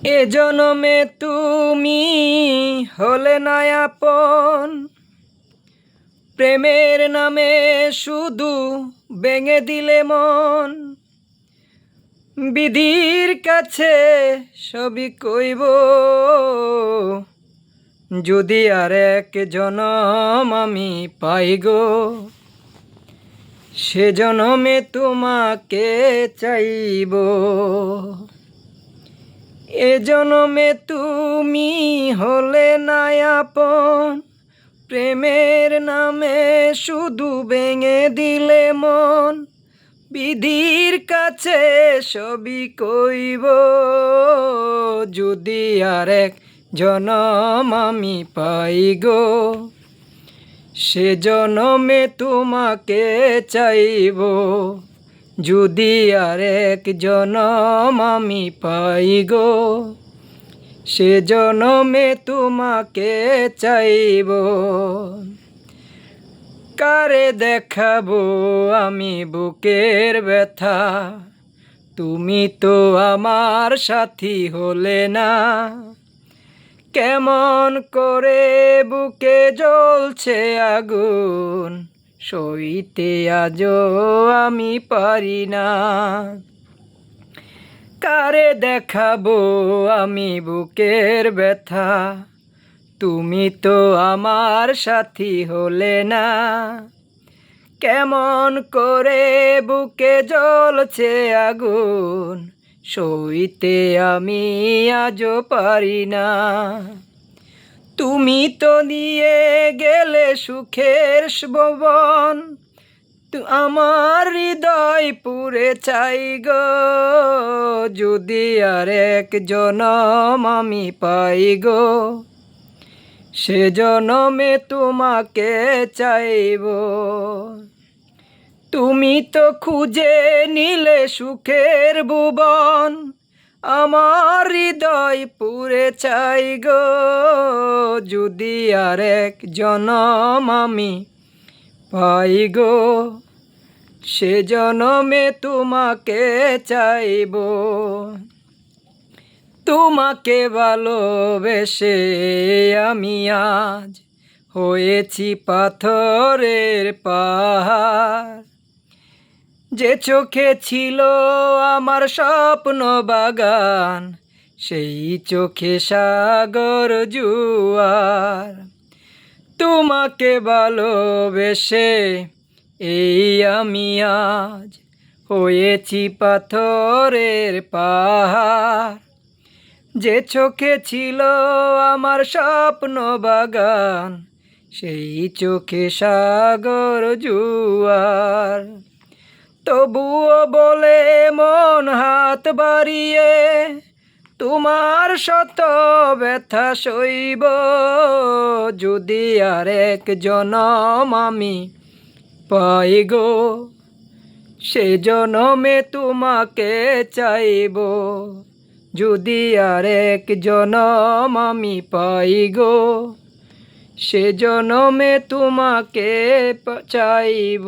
এ জনমে তুমি হলে না আপন, প্রেমের নামে শুধু ভেঙে দিলে মন। বিধির কাছে সবই কইব, যদি আর এক জনম আমি পাই গো, সে জনমে তোমাকে চাইব। এ জনমে তুমি হলে না আপন, প্রেমের নামে শুধু ভেঙে দিলে মন। বিধির কাছে সবই কইব, যদি আর এক জনম আমি পাই গো, সে জনমে তোমাকে চাইব। যদি আর এক জনম আমি পাই গো, সে জনমে তোমাকে চাইব। কারে দেখাবো আমি বুকের ব্যথা, তুমি তো আমার সাথী হলে না। কেমন করে বুকে জ্বলছে আগুন, সইতে আজও আমি পারি না। কারে দেখাবো আমি বুকের ব্যথা, তুমি তো আমার সাথী হলে না। কেমন করে বুকে জ্বলছে আগুন, সইতে আমি আজও পারি না। তুমি তো নিয়ে গেলে সুখের ভুবন, আমার হৃদয় পুড়ে চাই গো, যদি আর এক জনম আমি পাই গো, সে জনমে তোমাকে চাইব। তুমি তো খুঁজে নিলে সুখের ভুবন, আমার হৃদয় পুড়ে চাই গো, যদি আর এক জনম আমি পাই গো, সে জনমে তোমাকে চাইব। তোমাকে ভালোবেসে আমি আজ হয়েছি পাথরের পাহাড়। যে চোখে ছিল আমার স্বপ্ন বাগান, সেই চোখে সাগর জুয়ার। তোমাকে ভালোবেসে এই আমি আজ হয়েছি পাথরের পাহাড়। যে চোখে ছিল আমার স্বপ্ন বাগান, সেই চোখে সাগর জুয়ার। তবুও বলে মন হাত বাড়িয়ে, তোমার শত ব্যথা সইব, যদি আর এক জনম আমি পাই গো, সে জনমে তোমাকে চাইব। যদি আর এক জনম আমি পাই গো, সে জনমে তোমাকে চাইব।